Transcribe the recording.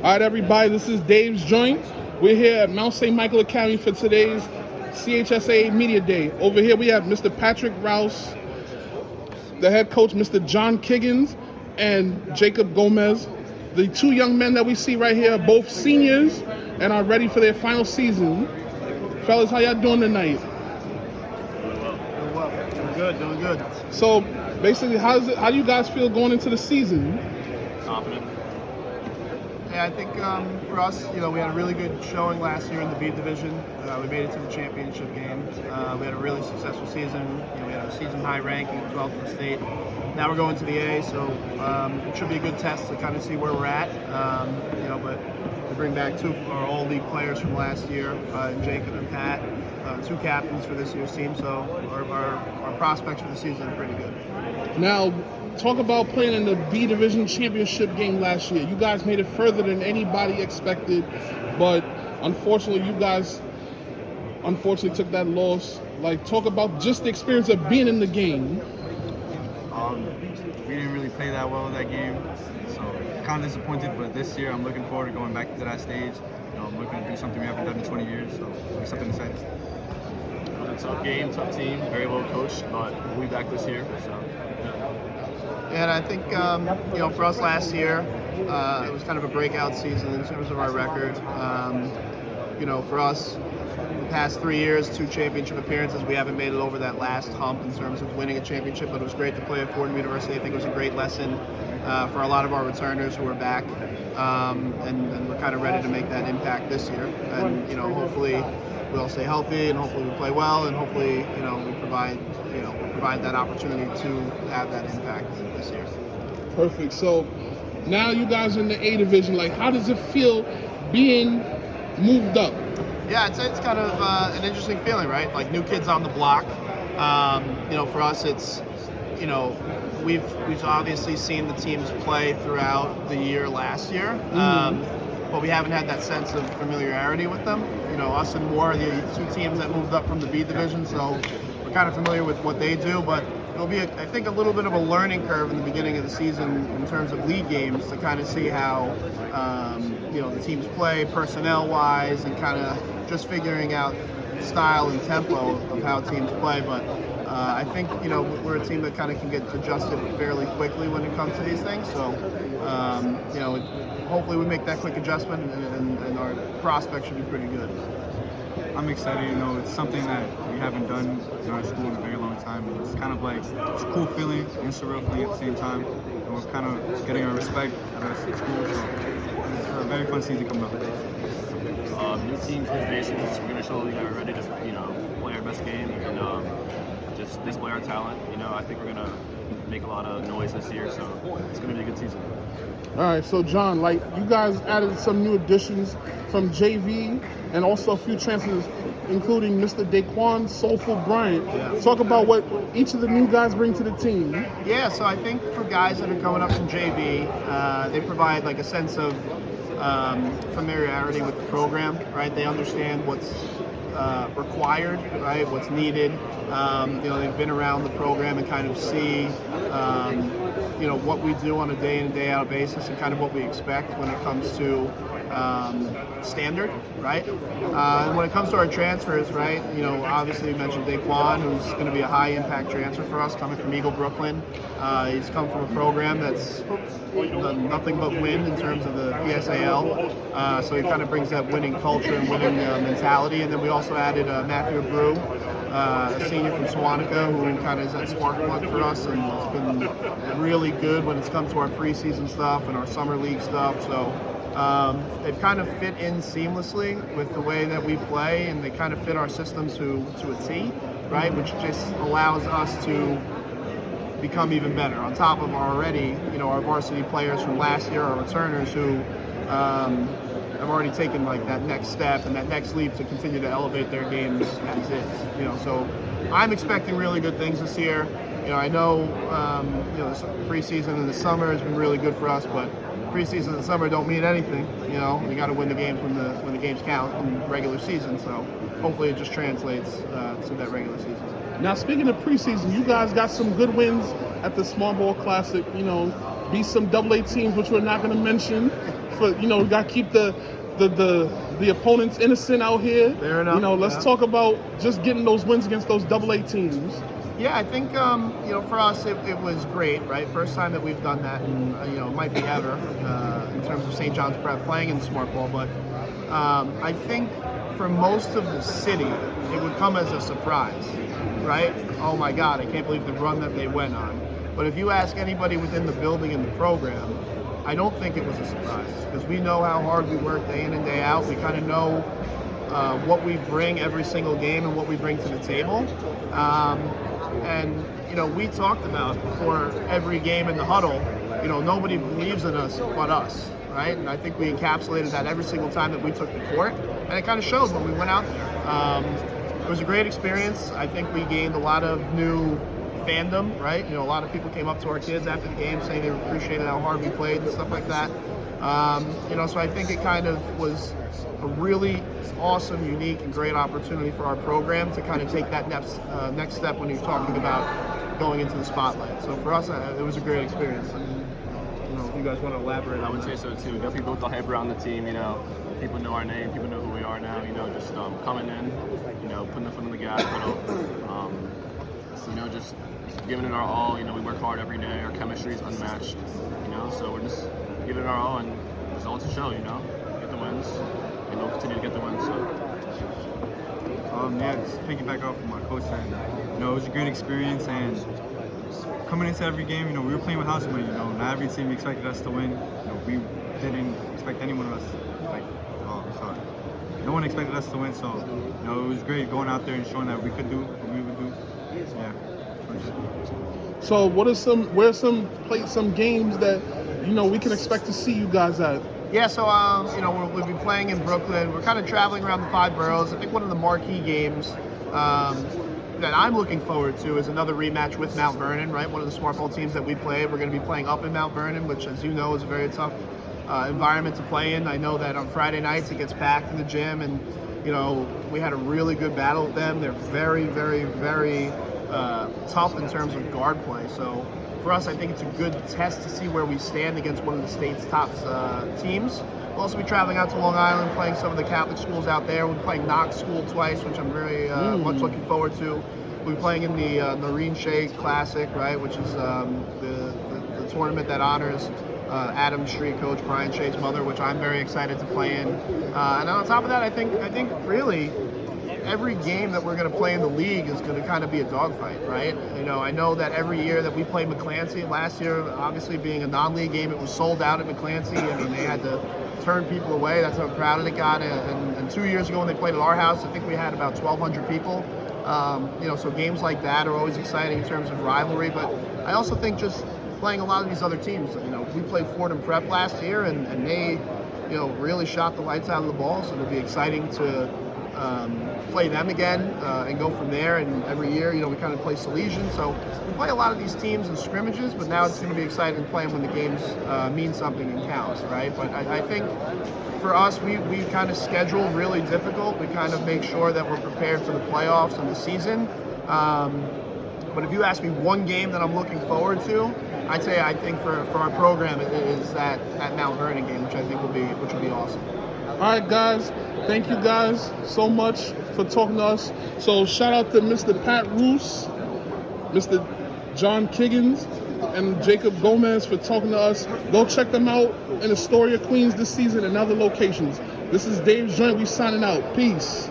All right, everybody, this is Dave's Joint. We're here at Mount St. Michael Academy for today's CHSAA Media Day. Over here we have Mr. Patrick Rouse, the head coach, Mr. John Kiggins, and Jacob Gomez. The two young men that we see right here are both seniors and are ready for their final season. Fellas, how y'all doing tonight? Doing well. Doing good. So, basically, how do you guys feel going into the season? Confident. Yeah, I think for us, we had a really good showing last year in the B division. We made it to the championship game. We had a really successful season. We had a season-high ranking, 12th in the state. Now we're going to the A, so it should be a good test to kind of see where we're at. But to bring back two of our all-league players from last year, Jacob and Pat, two captains for this year's team. So our prospects for the season are pretty good. Now, talk about playing in the B Division championship game last year. You guys made it further than anybody expected, but unfortunately, you guys took that loss. Like, talk about just the experience of being in the game. We didn't really play that well in that game, so kind of disappointed. But this year, I'm looking forward to going back to that stage. I'm looking to do something we haven't done in 20 years, so it'll be something exciting. It was a tough game, tough team, very well coached, but we'll be back this year. So. And I think, for us last year, it was kind of a breakout season in terms of our record. For us, the past 3 years, 2 championship appearances, we haven't made it over that last hump in terms of winning a championship, but it was great to play at Fordham University. I think it was a great lesson for a lot of our returners who are back, and we're kind of ready to make that impact this year. And, hopefully we'll stay healthy, and hopefully we play well, and hopefully, we provide that opportunity to have that impact this year. Perfect. So now you guys are in the A division. Like, how does it feel being moved up? Yeah, it's kind of an interesting feeling, right? Like, new kids on the block. For us, it's we've obviously seen the teams play throughout the year last year. But we haven't had that sense of familiarity with them. Us and Moore are the two teams that moved up from the B division, so we're kind of familiar with what they do, but it'll be, I think, a little bit of a learning curve in the beginning of the season in terms of league games to kind of see how, the teams play personnel-wise and kind of just figuring out style and tempo of how teams play. But I think, we're a team that kind of can get adjusted fairly quickly when it comes to these things. So, hopefully we make that quick adjustment and our prospects should be pretty good. I'm excited. It's something that we haven't done in our school in a very long time. And it's kind of like, it's a cool feeling and surreal feeling at the same time. And we're kind of getting our respect at our school. So it's a very fun season coming up. New teams, new faces. We're going to show that we're ready to, play our best game and just display our talent. I think we're going to make a lot of noise this year, so it's going to be a good season. All right, so John, you guys added some new additions from JV and also a few transfers, including Mr. Daquan Soulful Bryant. Yeah. Talk about what each of the new guys bring to the team. Yeah, so I think for guys that are coming up from JV, they provide like a sense of familiarity with the program, right? They understand what's required, right? What's needed. They've been around the program and kind of see, what we do on a day in and day out basis and kind of what we expect when it comes to standard, right? And when it comes to our transfers, right? Obviously we mentioned Daquan, who's going to be a high impact transfer for us, coming from Eagle Brooklyn. He's come from a program that's done nothing but win in terms of the PSAL. So he kind of brings that winning culture and winning mentality. And then we also added Matthew Brew, a senior from Swanica, who kind of is that spark plug for us and has been really good when it's come to our preseason stuff and our summer league stuff. So they've kind of fit in seamlessly with the way that we play, and they kind of fit our system to a T, right? Which just allows us to become even better on top of our already, our varsity players from last year, our returners who have already taken like that next step and that next leap to continue to elevate their games as is. So I'm expecting really good things this year. I know, this preseason in the summer has been really good for us, but preseason and summer don't mean anything. We got to win the games when the games count in regular season. So hopefully it just translates to that regular season. Now, speaking of preseason, you guys got some good wins at the Smartball Classic. beat some AA teams, which we're not going to mention. For we got to keep the opponents innocent out here. Fair enough. Let's talk about just getting those wins against those AA teams. Yeah, I think for us it was great, right? First time that we've done that, and it might be ever in terms of St. John's Prep playing in the Smartball. But I think for most of the city, it would come as a surprise, right? Oh my God, I can't believe the run that they went on. But if you ask anybody within the building and the program, I don't think it was a surprise, because we know how hard we work day in and day out. We kind of know what we bring every single game and what we bring to the table. And we talked about before every game in the huddle, nobody believes in us but us, right? And I think we encapsulated that every single time that we took the court, and it kind of showed when we went out there. It was a great experience. I think we gained a lot of new fandom, right? A lot of people came up to our kids after the game saying they appreciated how hard we played and stuff like that. So I think it kind of was a really awesome, unique, and great opportunity for our program to kind of take that next step when you're talking about going into the spotlight. So for us, it was a great experience. And, if you guys want to elaborate, I would say so too. Definitely built the hype around the team. People know our name, people know who we are now. Just coming in, putting the foot on the gas pedal. Just giving it our all. We work hard every day. Our chemistry is unmatched. So we're just giving it our all, and results to show. Get the wins, and we'll continue to get the wins. So. Just piggyback off of my coach said, it was a great experience, and coming into every game, we were playing with house money. Not every team expected us to win. We didn't expect any one of us. No one expected us to win, so it was great going out there and showing that we could do what we would do. Yeah. So where some games that we can expect to see you guys at? Yeah, so we'll be playing in Brooklyn. We're kind of traveling around the 5 boroughs. I think one of the marquee games that I'm looking forward to is another rematch with Mount Vernon, right? One of the Smartball teams that we play. We're going to be playing up in Mount Vernon, which, as you know, is a very tough environment to play in. I know that on Friday nights it gets packed in the gym, and we had a really good battle with them. They're very, very, very tough in terms of guard play. So for us, I think it's a good test to see where we stand against one of the state's top teams. We'll also be traveling out to Long Island, playing some of the Catholic schools out there. We'll be playing Knox School twice, which I'm very much looking forward to. We'll be playing in the Marine Shake Classic, right, which is the tournament that honors Adam Street coach Brian Shea's mother, which I'm very excited to play in. And on top of that, I think really every game that we're going to play in the league is going to kind of be a dogfight, right? I know that every year that we play McClancy, last year, obviously being a non-league game, it was sold out at McClancy. They had to turn people away. That's how crowded it got. And 2 years ago when they played at our house, I think we had about 1,200 people. So games like that are always exciting in terms of rivalry. But I also think just playing a lot of these other teams, we played Fordham Prep last year, and they, really shot the lights out of the ball. So it'll be exciting to play them again and go from there. And every year, we kind of play Salesian. So we play a lot of these teams in scrimmages, but now it's going to be exciting playing when the games mean something and count, right? But I think for us, we kind of schedule really difficult. We kind of make sure that we're prepared for the playoffs and the season. But if you ask me one game that I'm looking forward to, I'd say I think for our program it is that Mount Vernon game, which I think will be awesome. All right, guys. Thank you guys so much for talking to us. So shout out to Mr. Pat Rouse, Mr. John Kiggins, and Jacob Gomez for talking to us. Go check them out in Astoria, Queens this season and other locations. This is Dave's Joint. We signing out. Peace.